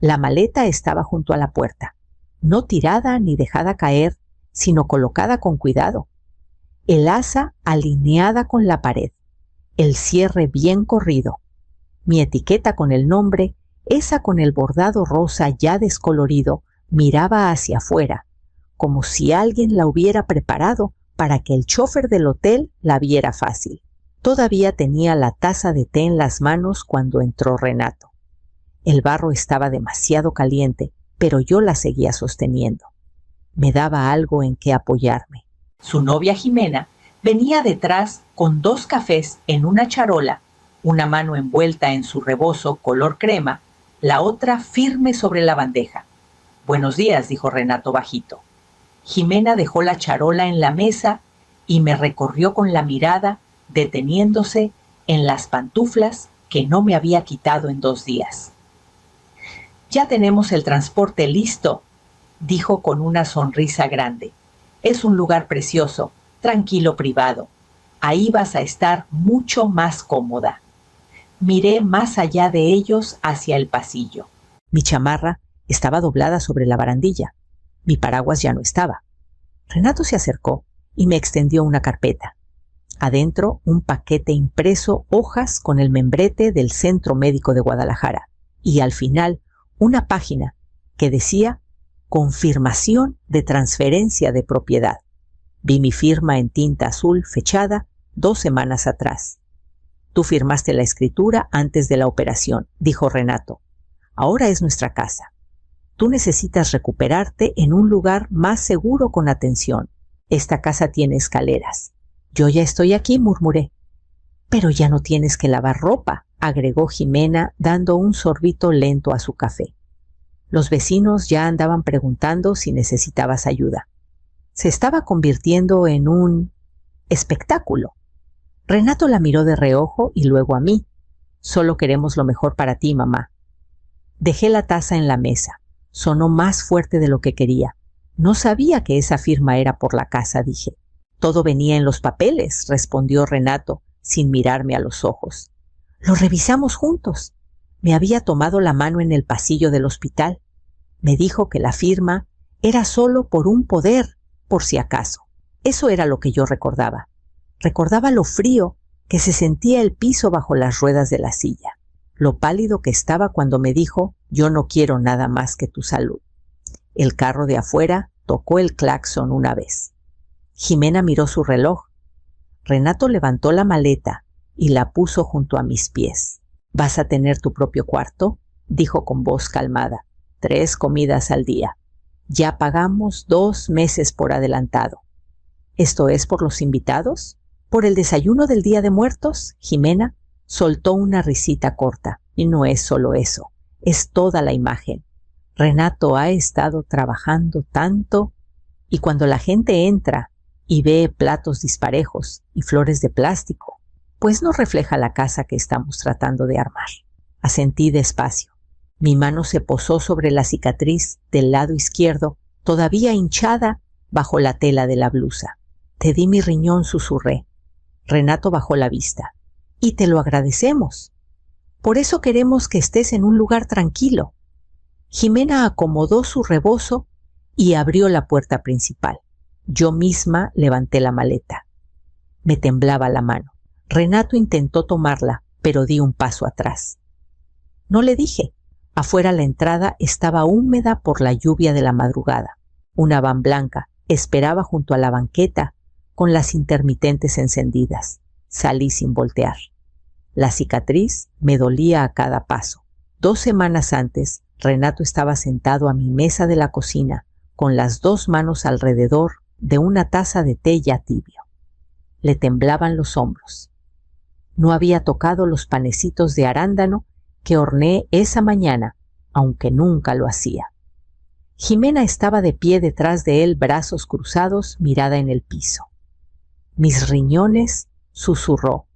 La maleta estaba junto a la puerta, no tirada ni dejada caer, sino colocada con cuidado. El asa alineada con la pared, el cierre bien corrido, mi etiqueta con el nombre, esa con el bordado rosa ya descolorido, miraba hacia afuera, como si alguien la hubiera preparado para que el chófer del hotel la viera fácil. Todavía tenía la taza de té en las manos cuando entró Renato. El barro estaba demasiado caliente, pero yo la seguía sosteniendo. Me daba algo en que apoyarme. Su novia Jimena venía detrás con 2 cafés en una charola, una mano envuelta en su rebozo color crema, la otra firme sobre la bandeja. «Buenos días», dijo Renato bajito. Jimena dejó la charola en la mesa y me recorrió con la mirada, deteniéndose en las pantuflas que no me había quitado en 2 días. «Ya tenemos el transporte listo», dijo con una sonrisa grande. «Es un lugar precioso, tranquilo, privado. Ahí vas a estar mucho más cómoda». Miré más allá de ellos hacia el pasillo. Mi chamarra estaba doblada sobre la barandilla. Mi paraguas ya no estaba. Renato se acercó y me extendió una carpeta. Adentro, un paquete impreso, hojas con el membrete del Centro Médico de Guadalajara. Y al final, una página que decía «Confirmación de transferencia de propiedad». Vi mi firma en tinta azul fechada 2 semanas atrás. «Tú firmaste la escritura antes de la operación», dijo Renato. «Ahora es nuestra casa. Tú necesitas recuperarte en un lugar más seguro con atención. Esta casa tiene escaleras». «Yo ya estoy aquí», murmuré. «Pero ya no tienes que lavar ropa», agregó Jimena, dando un sorbito lento a su café. Los vecinos ya andaban preguntando si necesitabas ayuda. Se estaba convirtiendo en un espectáculo. Renato la miró de reojo y luego a mí. «Solo queremos lo mejor para ti, mamá». Dejé la taza en la mesa. Sonó más fuerte de lo que quería. «No sabía que esa firma era por la casa», dije. «Todo venía en los papeles», respondió Renato, sin mirarme a los ojos. «Lo revisamos juntos». Me había tomado la mano en el pasillo del hospital. Me dijo que la firma era solo por un poder, por si acaso. Eso era lo que yo recordaba. Recordaba lo frío que se sentía el piso bajo las ruedas de la silla, lo pálido que estaba cuando me dijo «Yo no quiero nada más que tu salud». El carro de afuera tocó el claxon una vez. Jimena miró su reloj. Renato levantó la maleta y la puso junto a mis pies. «¿Vas a tener tu propio cuarto?», dijo con voz calmada. «3 comidas al día. Ya pagamos 2 meses por adelantado». «¿Esto es por los invitados? ¿Por el desayuno del Día de Muertos?». Jimena soltó una risita corta. «Y no es solo eso, es toda la imagen. Renato ha estado trabajando tanto y cuando la gente entra y ve platos disparejos y flores de plástico, pues no refleja la casa que estamos tratando de armar». Asentí despacio. Mi mano se posó sobre la cicatriz del lado izquierdo, todavía hinchada bajo la tela de la blusa. «Te di mi riñón», susurré. Renato bajó la vista. «Y te lo agradecemos. Por eso queremos que estés en un lugar tranquilo». Jimena acomodó su rebozo y abrió la puerta principal. Yo misma levanté la maleta. Me temblaba la mano. Renato intentó tomarla, pero di un paso atrás. No le dije. Afuera la entrada estaba húmeda por la lluvia de la madrugada. Una van blanca esperaba junto a la banqueta con las intermitentes encendidas. Salí sin voltear. La cicatriz me dolía a cada paso. 2 semanas antes, Renato estaba sentado a mi mesa de la cocina, con las 2 manos alrededor de una taza de té ya tibio. Le temblaban los hombros. No había tocado los panecitos de arándano que horneé esa mañana, aunque nunca lo hacía. Jimena estaba de pie detrás de él, brazos cruzados, mirada en el piso. «Mis riñones», susurró.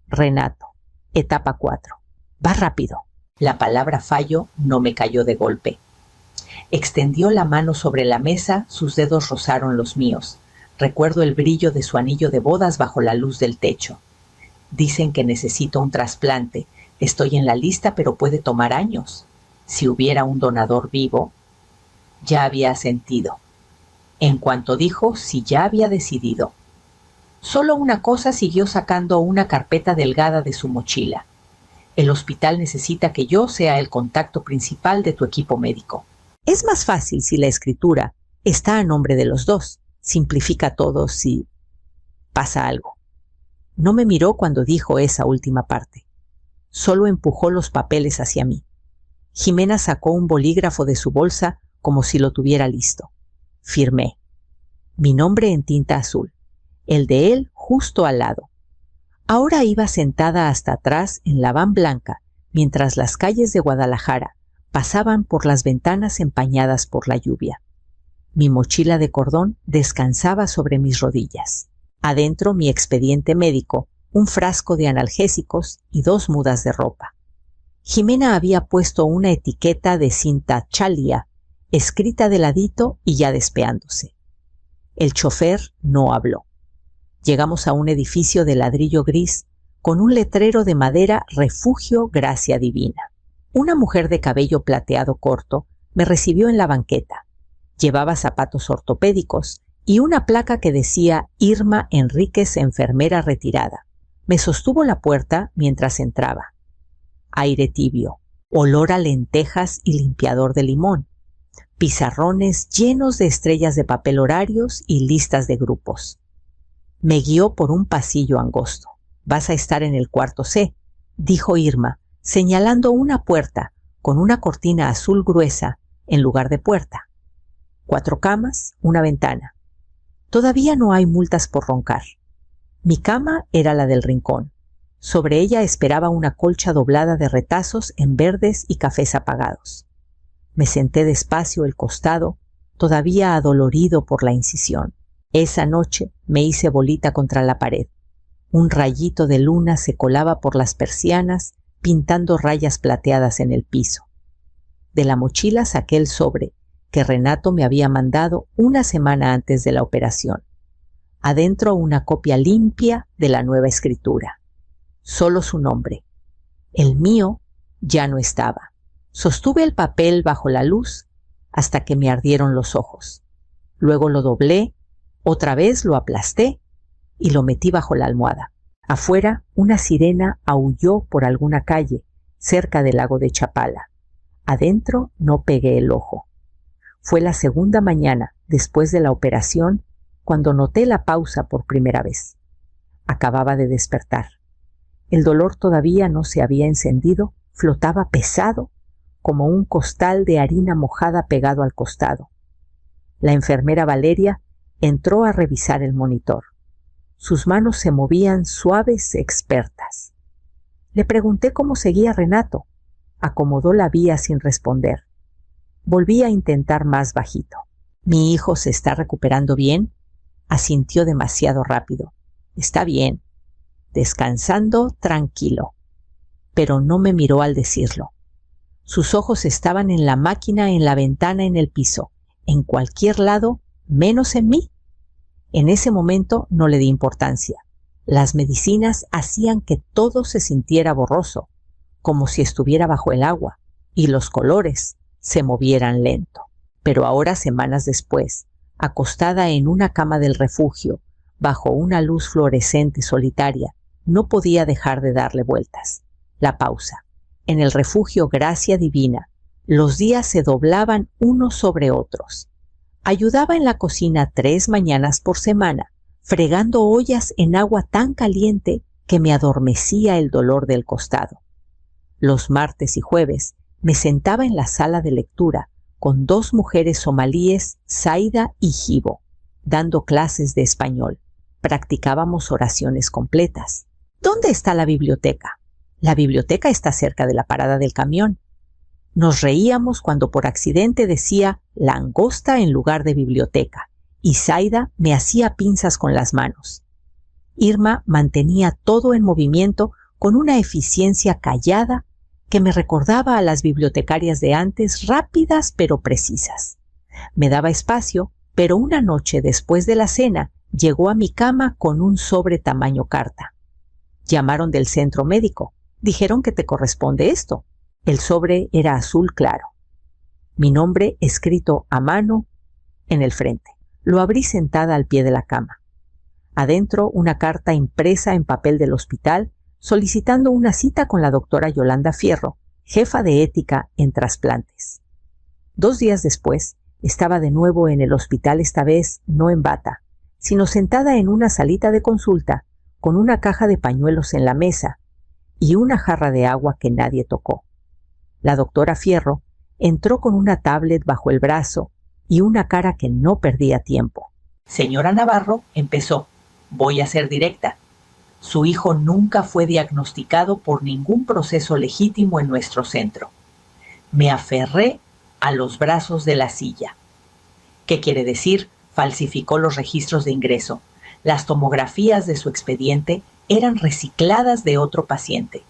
«Renato, etapa 4. Va rápido». La palabra fallo no me cayó de golpe. Extendió la mano sobre la mesa, sus dedos rozaron los míos. Recuerdo el brillo de su anillo de bodas bajo la luz del techo. «Dicen que necesito un trasplante. Estoy en la lista, pero puede tomar años». Si hubiera un donador vivo, ya había sentido. En cuanto dijo si ya había decidido, solo una cosa, siguió sacando una carpeta delgada de su mochila. El hospital necesita que yo sea el contacto principal de tu equipo médico. Es más fácil si la escritura está a nombre de los dos. Simplifica todo si pasa algo. No me miró cuando dijo esa última parte. Solo empujó los papeles hacia mí. Jimena sacó un bolígrafo de su bolsa como si lo tuviera listo. Firmé. Mi nombre en tinta azul. El de él justo al lado. Ahora iba sentada hasta atrás en la van blanca, mientras las calles de Guadalajara pasaban por las ventanas empañadas por la lluvia. Mi mochila de cordón descansaba sobre mis rodillas. Adentro mi expediente médico, un frasco de analgésicos y 2 mudas de ropa. Jimena había puesto una etiqueta de cinta Chalia, escrita de ladito y ya despeándose. El chofer no habló. Llegamos a un edificio de ladrillo gris con un letrero de madera Refugio Gracia Divina. Una mujer de cabello plateado corto me recibió en la banqueta. Llevaba zapatos ortopédicos y una placa que decía Irma Enríquez, enfermera retirada. Me sostuvo la puerta mientras entraba. Aire tibio, olor a lentejas y limpiador de limón, pizarrones llenos de estrellas de papel horarios y listas de grupos. Me guió por un pasillo angosto. Vas a estar en el cuarto C, dijo Irma, señalando una puerta con una cortina azul gruesa en lugar de puerta. 4 camas, una ventana. Todavía no hay multas por roncar. Mi cama era la del rincón. Sobre ella esperaba una colcha doblada de retazos en verdes y cafés apagados. Me senté despacio al costado, todavía adolorido por la incisión. Esa noche me hice bolita contra la pared. Un rayito de luna se colaba por las persianas, pintando rayas plateadas en el piso. De la mochila saqué el sobre que Renato me había mandado una semana antes de la operación. Adentro una copia limpia de la nueva escritura. Solo su nombre. El mío ya no estaba. Sostuve el papel bajo la luz hasta que me ardieron los ojos. Luego lo doblé, otra vez lo aplasté y lo metí bajo la almohada. Afuera, una sirena aulló por alguna calle, cerca del lago de Chapala. Adentro no pegué el ojo. Fue la segunda mañana, después de la operación, cuando noté la pausa por primera vez. Acababa de despertar. El dolor todavía no se había encendido, flotaba pesado, como un costal de harina mojada pegado al costado. La enfermera Valeria entró a revisar el monitor. Sus manos se movían suaves, expertas. Le pregunté cómo seguía Renato. Acomodó la vía sin responder. Volví a intentar más bajito. ¿Mi hijo se está recuperando bien? Asintió demasiado rápido. Está bien. Descansando tranquilo. Pero no me miró al decirlo. Sus ojos estaban en la máquina, en la ventana, en el piso, en cualquier lado, menos en mí. En ese momento no le di importancia. Las medicinas hacían que todo se sintiera borroso, como si estuviera bajo el agua, y los colores se movieran lento. Pero ahora, semanas después, acostada en una cama del refugio, bajo una luz fluorescente solitaria, no podía dejar de darle vueltas. La pausa. En el refugio Gracia Divina, los días se doblaban unos sobre otros. Ayudaba en la cocina 3 mañanas por semana, fregando ollas en agua tan caliente que me adormecía el dolor del costado. Los martes y jueves me sentaba en la sala de lectura con 2 mujeres somalíes, Zaida y Jibo, dando clases de español. Practicábamos oraciones completas. ¿Dónde está la biblioteca? La biblioteca está cerca de la parada del camión. Nos reíamos cuando por accidente decía langosta en lugar de biblioteca, y Zaida me hacía pinzas con las manos. Irma mantenía todo en movimiento con una eficiencia callada que me recordaba a las bibliotecarias de antes, rápidas pero precisas. Me daba espacio, pero una noche después de la cena llegó a mi cama con un sobre tamaño carta. Llamaron del centro médico. Dijeron que te corresponde esto. El sobre era azul claro. Mi nombre escrito a mano en el frente. Lo abrí sentada al pie de la cama. Adentro una carta impresa en papel del hospital solicitando una cita con la doctora Yolanda Fierro, jefa de ética en trasplantes. 2 días después, estaba de nuevo en el hospital, esta vez no en bata, sino sentada en una salita de consulta con una caja de pañuelos en la mesa y una jarra de agua que nadie tocó. La doctora Fierro entró con una tablet bajo el brazo y una cara que no perdía tiempo. Señora Navarro, empezó. Voy a ser directa. Su hijo nunca fue diagnosticado por ningún proceso legítimo en nuestro centro. Me aferré a los brazos de la silla. ¿Qué quiere decir? Falsificó los registros de ingreso. Las tomografías de su expediente eran recicladas de otro paciente.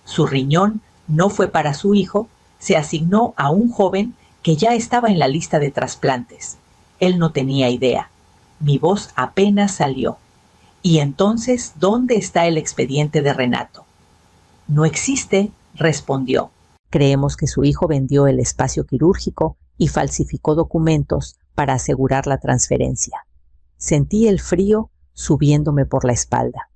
Su riñón no fue para su hijo, se asignó a un joven que ya estaba en la lista de trasplantes. Él no tenía idea. Mi voz apenas salió. ¿Y entonces dónde está el expediente de Renato? No existe, respondió. Creemos que su hijo vendió el espacio quirúrgico y falsificó documentos para asegurar la transferencia. Sentí el frío subiéndome por la espalda.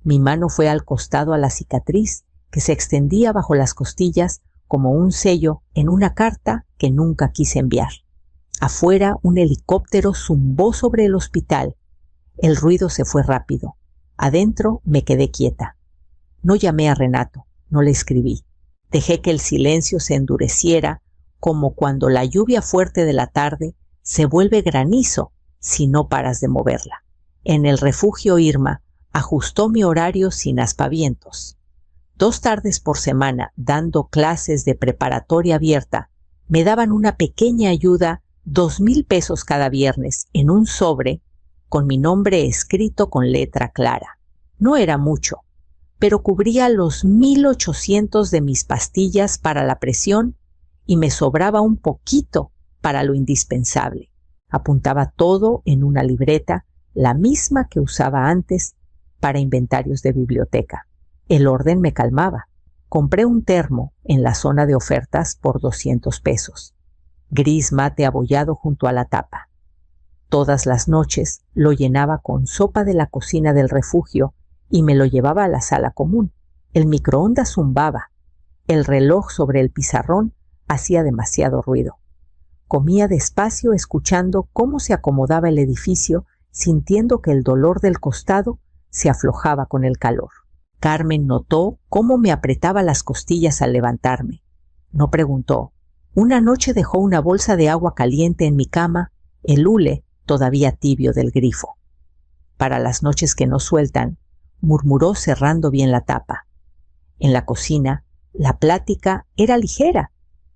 Mi mano fue al costado a la cicatriz que se extendía bajo las costillas como un sello en una carta que nunca quise enviar. Afuera un helicóptero zumbó sobre el hospital. El ruido se fue rápido. Adentro me quedé quieta. No llamé a Renato, no le escribí. Dejé que el silencio se endureciera como cuando la lluvia fuerte de la tarde se vuelve granizo si no paras de moverla. En el refugio Irma ajustó mi horario sin aspavientos. 2 tardes por semana, dando clases de preparatoria abierta, me daban una pequeña ayuda, 2,000 pesos cada viernes, en un sobre con mi nombre escrito con letra clara. No era mucho, pero cubría los 1,800 de mis pastillas para la presión y me sobraba un poquito para lo indispensable. Apuntaba todo en una libreta, la misma que usaba antes para inventarios de biblioteca. El orden me calmaba. Compré un termo en la zona de ofertas por 200 pesos. Gris mate abollado junto a la tapa. Todas las noches lo llenaba con sopa de la cocina del refugio y me lo llevaba a la sala común. El microondas zumbaba. El reloj sobre el pizarrón hacía demasiado ruido. Comía despacio escuchando cómo se acomodaba el edificio, sintiendo que el dolor del costado se aflojaba con el calor. Carmen notó cómo me apretaba las costillas al levantarme. No preguntó. Una noche dejó una bolsa de agua caliente en mi cama, el hule todavía tibio del grifo. Para las noches que no sueltan, murmuró cerrando bien la tapa. En la cocina, la plática era ligera.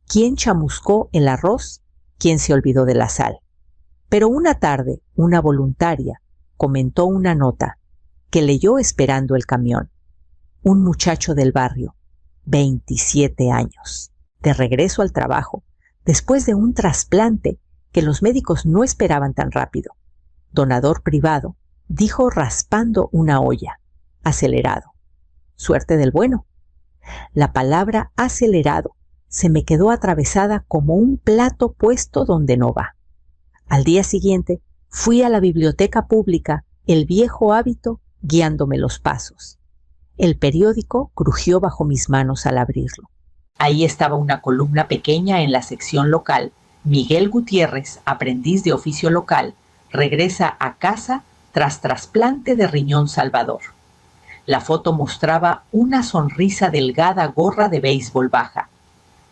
¿Quién chamuscó el arroz? ¿Quién se olvidó de la sal? Pero una tarde, una voluntaria comentó una nota que leyó esperando el camión. Un muchacho del barrio, 27 años, de regreso al trabajo, después de un trasplante que los médicos no esperaban tan rápido. Donador privado, dijo raspando una olla. Acelerado. Suerte del bueno. La palabra acelerado se me quedó atravesada como un plato puesto donde no va. Al día siguiente fui a la biblioteca pública, el viejo hábito guiándome los pasos. El periódico crujió bajo mis manos al abrirlo. Ahí estaba una columna pequeña en la sección local. Miguel Gutiérrez, aprendiz de oficio local, regresa a casa tras trasplante de riñón salvador. La foto mostraba una sonrisa delgada, gorra de béisbol baja.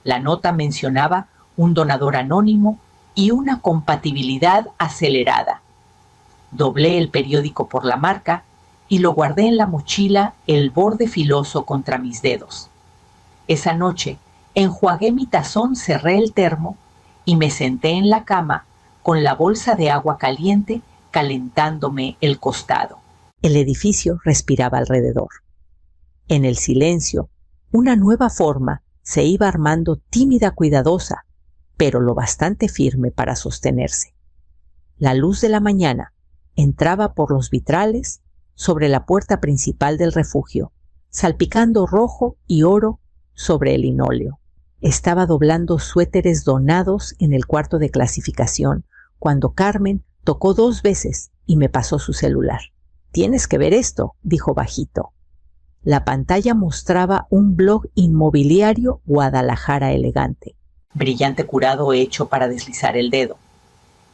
La nota mencionaba un donador anónimo y una compatibilidad acelerada. Doblé el periódico por la marca y lo guardé en la mochila, el borde filoso contra mis dedos. Esa noche enjuagué mi tazón, cerré el termo y me senté en la cama con la bolsa de agua caliente calentándome el costado. El edificio respiraba alrededor. En el silencio, una nueva forma se iba armando tímida, cuidadosa, pero lo bastante firme para sostenerse. La luz de la mañana entraba por los vitrales sobre la puerta principal del refugio, salpicando rojo y oro sobre el linóleo. Estaba doblando suéteres donados en el cuarto de clasificación cuando Carmen tocó 2 veces y me pasó su celular. «Tienes que ver esto», dijo bajito. La pantalla mostraba un blog inmobiliario Guadalajara elegante. Brillante curado hecho para deslizar el dedo.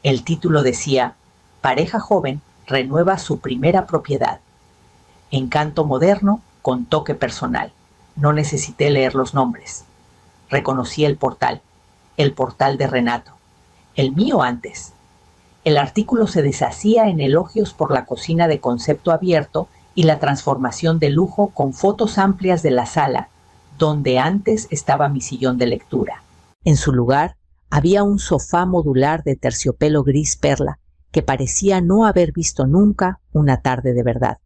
El título decía: «Pareja joven renueva su primera propiedad. Encanto moderno con toque personal». No necesité leer los nombres. Reconocí el portal de Renato. El mío antes. El artículo se deshacía en elogios por la cocina de concepto abierto y la transformación de lujo con fotos amplias de la sala, donde antes estaba mi sillón de lectura. En su lugar había un sofá modular de terciopelo gris perla que parecía no haber visto nunca una tarde de verdad.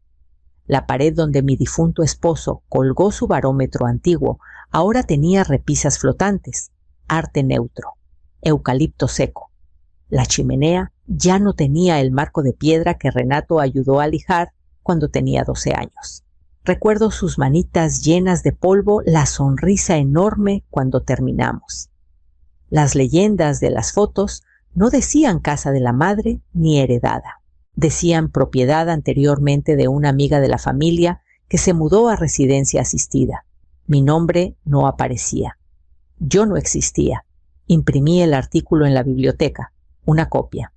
La pared donde mi difunto esposo colgó su barómetro antiguo ahora tenía repisas flotantes, arte neutro, eucalipto seco. La chimenea ya no tenía el marco de piedra que Renato ayudó a lijar cuando tenía 12 años. Recuerdo sus manitas llenas de polvo, la sonrisa enorme cuando terminamos. Las leyendas de las fotos no decían casa de la madre ni heredada. Decían propiedad anteriormente de una amiga de la familia que se mudó a residencia asistida. Mi nombre no aparecía. Yo no existía. Imprimí el artículo en la biblioteca, una copia,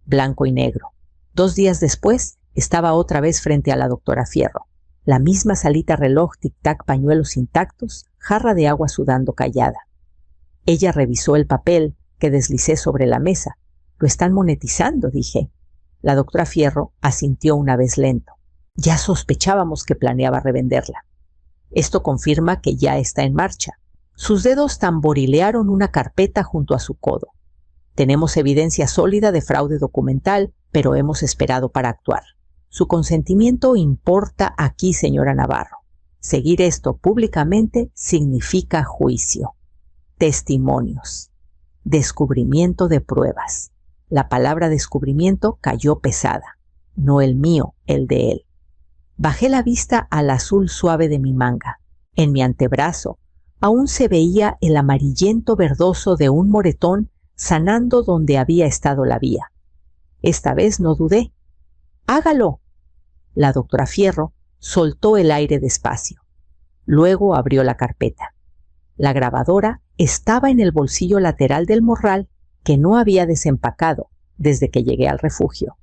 blanco y negro. 2 días después estaba otra vez frente a la doctora Fierro. La misma salita reloj, tic-tac, pañuelos intactos, jarra de agua sudando callada. Ella revisó el papel que deslicé sobre la mesa. «Lo están monetizando», dije. La doctora Fierro asintió una vez lento. «Ya sospechábamos que planeaba revenderla. Esto confirma que ya está en marcha». Sus dedos tamborilearon una carpeta junto a su codo. «Tenemos evidencia sólida de fraude documental, pero hemos esperado para actuar. Su consentimiento importa aquí, señora Navarro. Seguir esto públicamente significa juicio. Testimonios. Descubrimiento de pruebas». La palabra descubrimiento cayó pesada. No el mío, el de él. Bajé la vista al azul suave de mi manga. En mi antebrazo aún se veía el amarillento verdoso de un moretón sanando donde había estado la vía. Esta vez no dudé. «Hágalo». La doctora Fierro soltó el aire despacio. Luego abrió la carpeta. La grabadora estaba en el bolsillo lateral del morral que no había desempacado desde que llegué al refugio,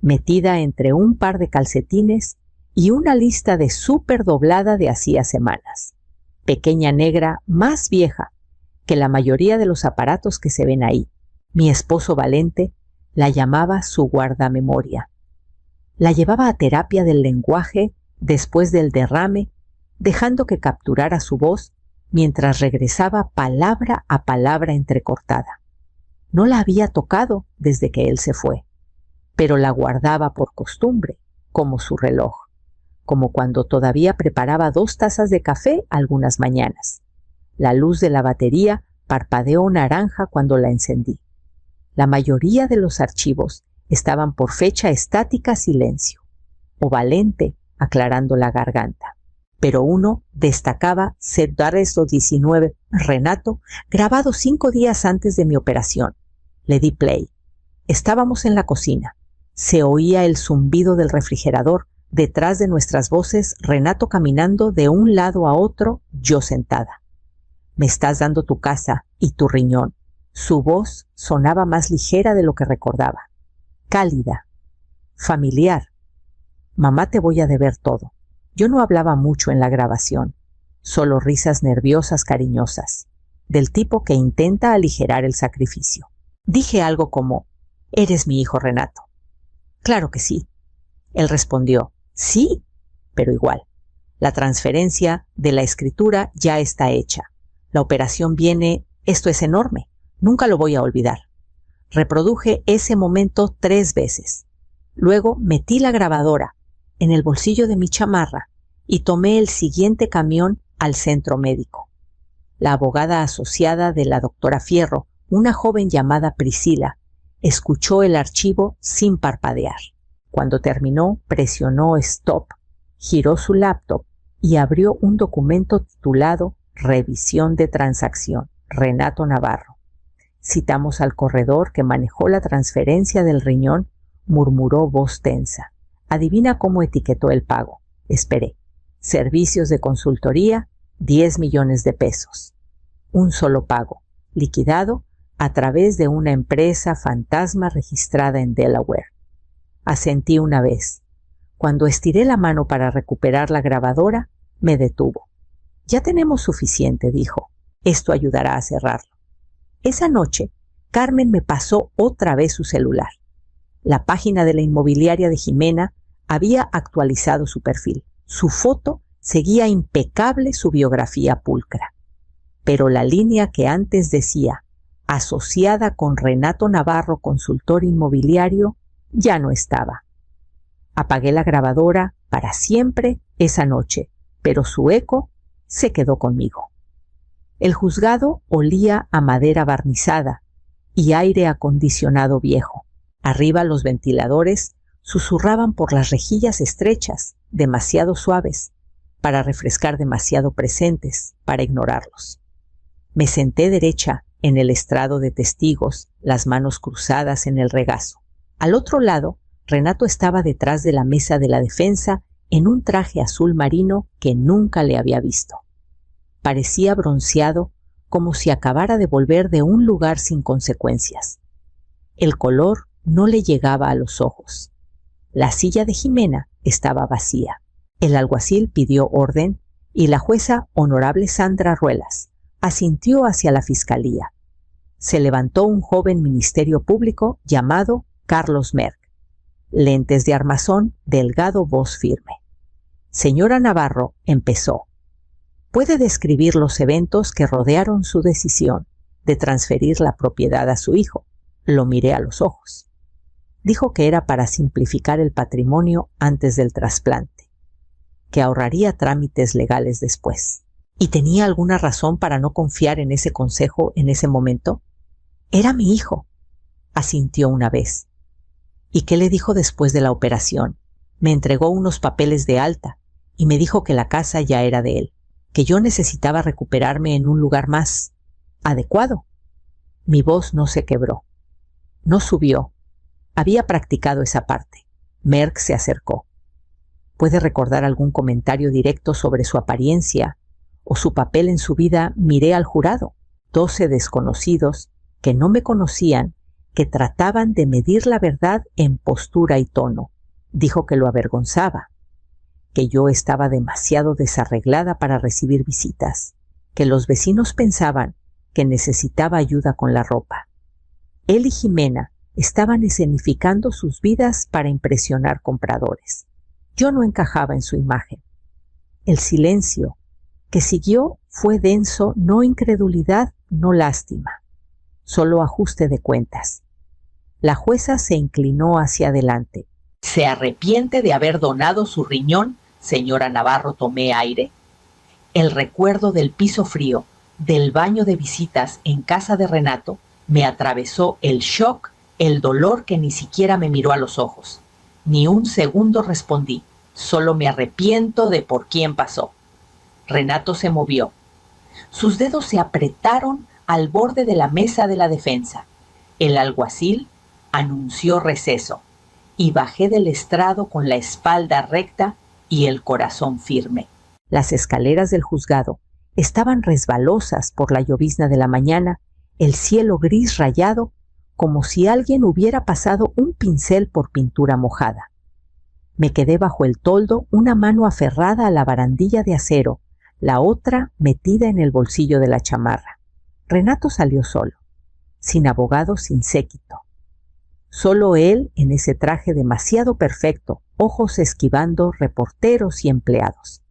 metida entre un par de calcetines y una lista de súper doblada de hacía semanas. Pequeña negra más vieja que la mayoría de los aparatos que se ven ahí. Mi esposo Valente la llamaba su guardamemoria. La llevaba a terapia del lenguaje después del derrame, dejando que capturara su voz mientras regresaba palabra a palabra entrecortada. No la había tocado desde que él se fue, pero la guardaba por costumbre, como su reloj, como cuando todavía preparaba 2 tazas de café algunas mañanas. La luz de la batería parpadeó naranja cuando la encendí. La mayoría de los archivos estaban por fecha estática silencio, o Valente aclarando la garganta. Pero uno destacaba Arresto 19, Renato, grabado 5 días antes de mi operación. Le di play. Estábamos en la cocina. Se oía el zumbido del refrigerador. Detrás de nuestras voces, Renato caminando de un lado a otro, yo sentada. «Me estás dando tu casa y tu riñón». Su voz sonaba más ligera de lo que recordaba. Cálida. Familiar. «Mamá, te voy a deber todo». Yo no hablaba mucho en la grabación, solo risas nerviosas cariñosas, del tipo que intenta aligerar el sacrificio. Dije algo como: «¿Eres mi hijo, Renato?». «Claro que sí». Él respondió: «Sí», pero igual. La transferencia de la escritura ya está hecha. La operación viene, esto es enorme, nunca lo voy a olvidar. Reproduje ese momento 3 veces. Luego metí la grabadora en el bolsillo de mi chamarra y tomé el siguiente camión al centro médico. La abogada asociada de la doctora Fierro, una joven llamada Priscila, escuchó el archivo sin parpadear. Cuando terminó, presionó stop, giró su laptop y abrió un documento titulado Revisión de transacción. Renato Navarro. Citamos al corredor que manejó la transferencia del riñón, murmuró voz tensa. Adivina cómo etiquetó el pago. Esperé. Servicios de consultoría, 10 millones de pesos. Un solo pago, liquidado a través de una empresa fantasma registrada en Delaware. Asentí una vez. Cuando estiré la mano para recuperar la grabadora, me detuvo. Ya tenemos suficiente, dijo. Esto ayudará a cerrarlo. Esa noche, Carmen me pasó otra vez su celular. La página de la inmobiliaria de Jimena había actualizado su perfil. Su foto seguía impecable su biografía pulcra. Pero la línea que antes decía, asociada con Renato Navarro, consultor inmobiliario, ya no estaba. Apagué la grabadora para siempre esa noche, pero su eco se quedó conmigo. El juzgado olía a madera barnizada y aire acondicionado viejo. Arriba los ventiladores susurraban por las rejillas estrechas, demasiado suaves, para refrescar demasiado presentes, para ignorarlos. Me senté derecha en el estrado de testigos, las manos cruzadas en el regazo. Al otro lado, Renato estaba detrás de la mesa de la defensa en un traje azul marino que nunca le había visto. Parecía bronceado, como si acabara de volver de un lugar sin consecuencias. El color no le llegaba a los ojos. La silla de Jimena estaba vacía. El alguacil pidió orden y la jueza honorable Sandra Ruelas asintió hacia la fiscalía. Se levantó un joven ministerio público llamado Carlos Merck. Lentes de armazón, delgado, voz firme. Señora Navarro, empezó. ¿Puede describir los eventos que rodearon su decisión de transferir la propiedad a su hijo? Lo miré a los ojos. Dijo que era para simplificar el patrimonio antes del trasplante, que ahorraría trámites legales después. ¿Y tenía alguna razón para no confiar en ese consejo en ese momento? Era mi hijo, asintió una vez. ¿Y qué le dijo después de la operación? Me entregó unos papeles de alta y me dijo que la casa ya era de él, que yo necesitaba recuperarme en un lugar más adecuado. Mi voz no se quebró. No subió. Había practicado esa parte. Merck se acercó. ¿Puede recordar algún comentario directo sobre su apariencia o su papel en su vida? Miré al jurado. 12 desconocidos que no me conocían, que trataban de medir la verdad en postura y tono. Dijo que lo avergonzaba, que yo estaba demasiado desarreglada para recibir visitas, que los vecinos pensaban que necesitaba ayuda con la ropa. Él y Jimena estaban escenificando sus vidas para impresionar compradores. Yo no encajaba en su imagen. El silencio que siguió fue denso, no incredulidad, no lástima, solo ajuste de cuentas. La jueza se inclinó hacia adelante. ¿Se arrepiente de haber donado su riñón, señora Navarro? Tomé aire. El recuerdo del piso frío, del baño de visitas en casa de Renato, me atravesó el shock, el dolor que ni siquiera me miró a los ojos. Ni un segundo respondí, solo me arrepiento de por quién pasó. Renato se movió. Sus dedos se apretaron al borde de la mesa de la defensa. El alguacil anunció receso y bajé del estrado con la espalda recta y el corazón firme. Las escaleras del juzgado estaban resbalosas por la llovizna de la mañana, el cielo gris rayado, como si alguien hubiera pasado un pincel por pintura mojada. Me quedé bajo el toldo, una mano aferrada a la barandilla de acero, la otra metida en el bolsillo de la chamarra. Renato salió solo, sin abogado, sin séquito. Solo él en ese traje demasiado perfecto, ojos esquivando reporteros y empleados.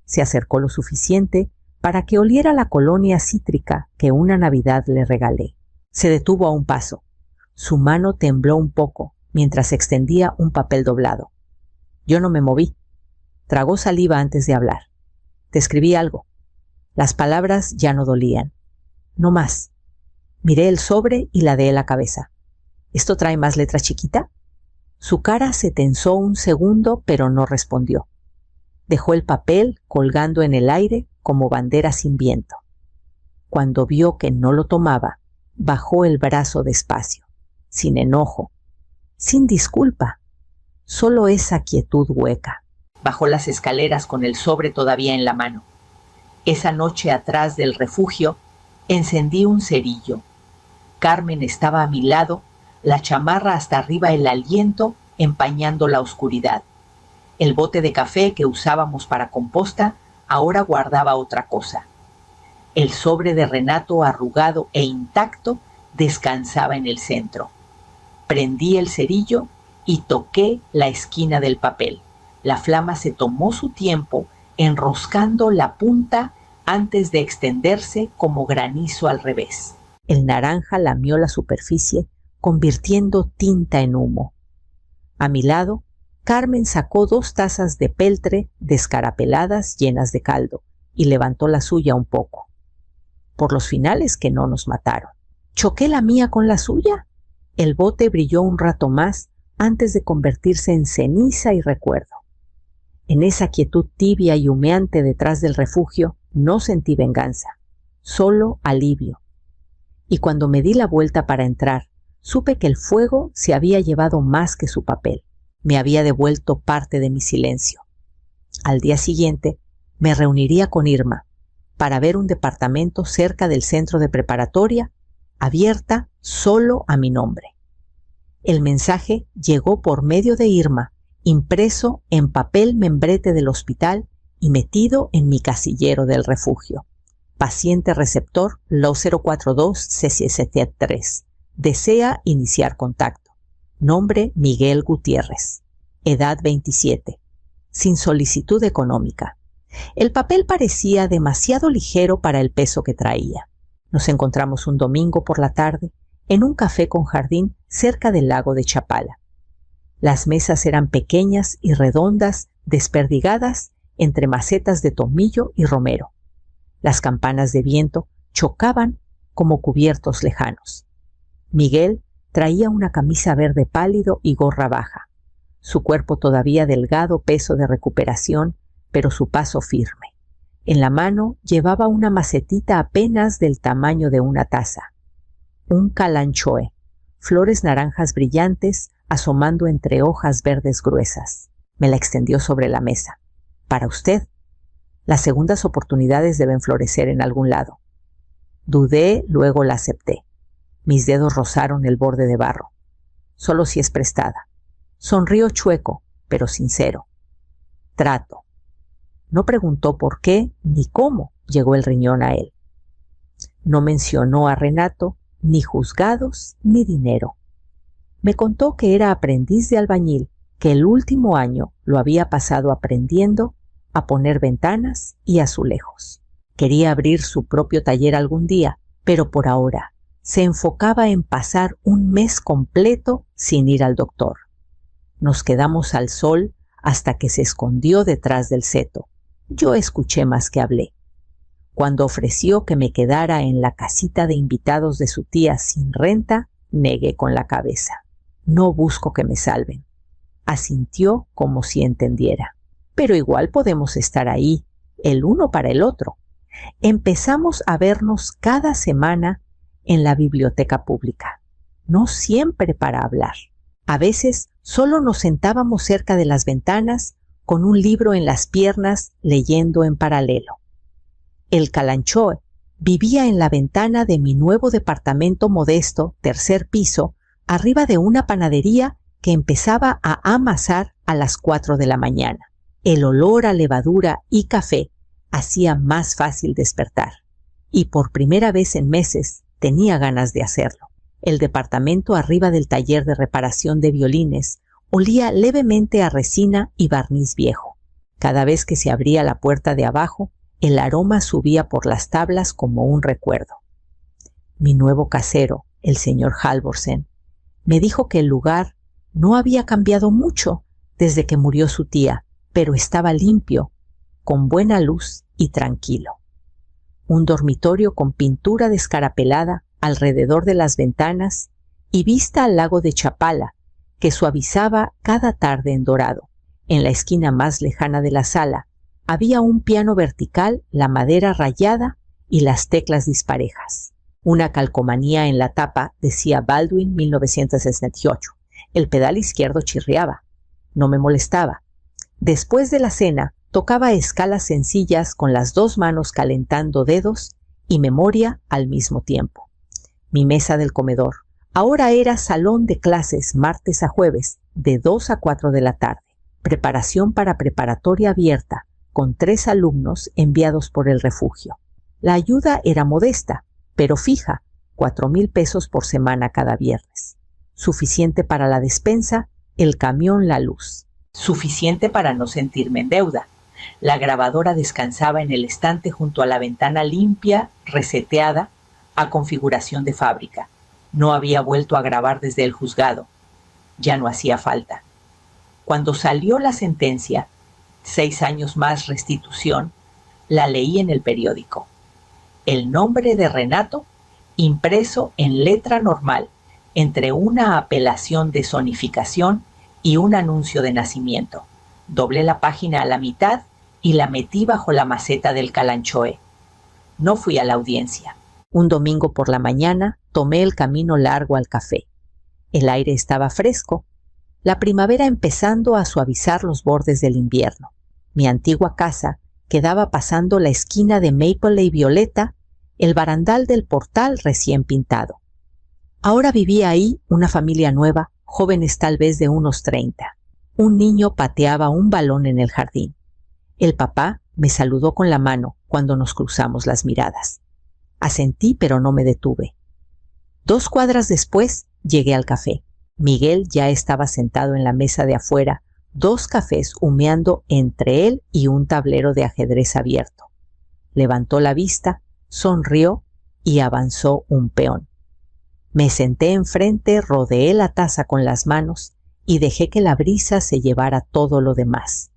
Se acercó lo suficiente para que oliera la colonia cítrica que una Navidad le regalé. Se detuvo a un paso. Su mano tembló un poco mientras extendía un papel doblado. Yo no me moví. Tragó saliva antes de hablar. Te escribí algo. Las palabras ya no dolían. No más. Miré el sobre y ladeé la cabeza. ¿Esto trae más letra chiquita? Su cara se tensó un segundo, pero no respondió. Dejó el papel colgando en el aire como bandera sin viento. Cuando vio que no lo tomaba, bajó el brazo despacio, sin enojo, sin disculpa, solo esa quietud hueca. Bajó las escaleras con el sobre todavía en la mano. Esa noche atrás del refugio, encendí un cerillo. Carmen estaba a mi lado, la chamarra hasta arriba el aliento empañando la oscuridad. El bote de café que usábamos para composta ahora guardaba otra cosa. El sobre de Renato arrugado e intacto descansaba en el centro. Prendí el cerillo y toqué la esquina del papel. La flama se tomó su tiempo enroscando la punta antes de extenderse como granizo al revés. El naranja lamió la superficie, convirtiendo tinta en humo. A mi lado, Carmen sacó 2 tazas de peltre descarapeladas llenas de caldo y levantó la suya un poco. Por los finales que no nos mataron. ¿Choqué la mía con la suya? El bote brilló un rato más antes de convertirse en ceniza y recuerdo. En esa quietud tibia y humeante detrás del refugio no sentí venganza, solo alivio. Y cuando me di la vuelta para entrar, supe que el fuego se había llevado más que su papel. Me había devuelto parte de mi silencio. Al día siguiente me reuniría con Irma para ver un departamento cerca del centro de preparatoria, abierta solo a mi nombre. El mensaje llegó por medio de Irma, impreso en papel membrete del hospital y metido en mi casillero del refugio. Paciente receptor LO 042 CCST3. Desea iniciar contacto. Nombre Miguel Gutiérrez. Edad 27. Sin solicitud económica. El papel parecía demasiado ligero para el peso que traía. Nos encontramos un domingo por la tarde en un café con jardín cerca del lago de Chapala. Las mesas eran pequeñas y redondas, desperdigadas entre macetas de tomillo y romero. Las campanas de viento chocaban como cubiertos lejanos. Miguel traía una camisa verde pálido y gorra baja. Su cuerpo todavía delgado, peso de recuperación, pero su paso firme. En la mano llevaba una macetita apenas del tamaño de una taza. Un calanchoe, flores naranjas brillantes asomando entre hojas verdes gruesas. Me la extendió sobre la mesa. Para usted. Las segundas oportunidades deben florecer en algún lado. Dudé, luego la acepté. Mis dedos rozaron el borde de barro. Solo si es prestada. Sonrió chueco, pero sincero. Trato. No preguntó por qué ni cómo llegó el riñón a él. No mencionó a Renato, ni juzgados, ni dinero. Me contó que era aprendiz de albañil, que el último año lo había pasado aprendiendo a poner ventanas y azulejos. Quería abrir su propio taller algún día, pero por ahora se enfocaba en pasar un mes completo sin ir al doctor. Nos quedamos al sol hasta que se escondió detrás del seto. Yo escuché más que hablé. Cuando ofreció que me quedara en la casita de invitados de su tía sin renta, negué con la cabeza. No busco que me salven. Asintió como si entendiera. Pero igual podemos estar ahí, el uno para el otro. Empezamos a vernos cada semana en la biblioteca pública. No siempre para hablar. A veces solo nos sentábamos cerca de las ventanas con un libro en las piernas leyendo en paralelo. El calanchoe vivía en la ventana de mi nuevo departamento modesto, 3er piso, arriba de una panadería que empezaba a amasar a las 4 de la mañana. El olor a levadura y café hacía más fácil despertar. Y por primera vez en meses tenía ganas de hacerlo. El departamento arriba del taller de reparación de violines olía levemente a resina y barniz viejo. Cada vez que se abría la puerta de abajo, el aroma subía por las tablas como un recuerdo. Mi nuevo casero, el señor Halvorsen, me dijo que el lugar no había cambiado mucho desde que murió su tía, pero estaba limpio, con buena luz y tranquilo. Un dormitorio con pintura descarapelada alrededor de las ventanas y vista al lago de Chapala, que suavizaba cada tarde en dorado. En la esquina más lejana de la sala Había un piano vertical, la madera rayada y las teclas disparejas. Una calcomanía en la tapa decía Baldwin 1968. El pedal izquierdo chirriaba. No me molestaba. Después de la cena, tocaba escalas sencillas con las dos manos calentando dedos y memoria al mismo tiempo. Mi mesa del comedor ahora era salón de clases martes a jueves de 2 a 4 de la tarde. Preparación para preparatoria abierta con 3 alumnos enviados por el refugio. La ayuda era modesta, pero fija, 4,000 pesos por semana cada viernes. Suficiente para la despensa, el camión, la luz. Suficiente para no sentirme en deuda. La grabadora descansaba en el estante junto a la ventana limpia, reseteada, a configuración de fábrica. No había vuelto a grabar desde el juzgado. Ya no hacía falta. Cuando salió la sentencia, 6 años más restitución, la leí en el periódico. El nombre de Renato, impreso en letra normal, entre una apelación de zonificación y un anuncio de nacimiento. Doblé la página a la mitad y la metí bajo la maceta del Calanchoe. No fui a la audiencia. Un domingo por la mañana tomé el camino largo al café. El aire estaba fresco, la primavera empezando a suavizar los bordes del invierno. Mi antigua casa quedaba pasando la esquina de Maple y Violeta, el barandal del portal recién pintado. Ahora vivía ahí una familia nueva, jóvenes tal vez de unos 30. Un niño pateaba un balón en el jardín. El papá me saludó con la mano cuando nos cruzamos las miradas. Asentí, pero no me detuve. 2 cuadras después llegué al café. Miguel ya estaba sentado en la mesa de afuera, 2 cafés humeando entre él y un tablero de ajedrez abierto. Levantó la vista, sonrió y avanzó un peón. Me senté enfrente, rodeé la taza con las manos y dejé que la brisa se llevara todo lo demás.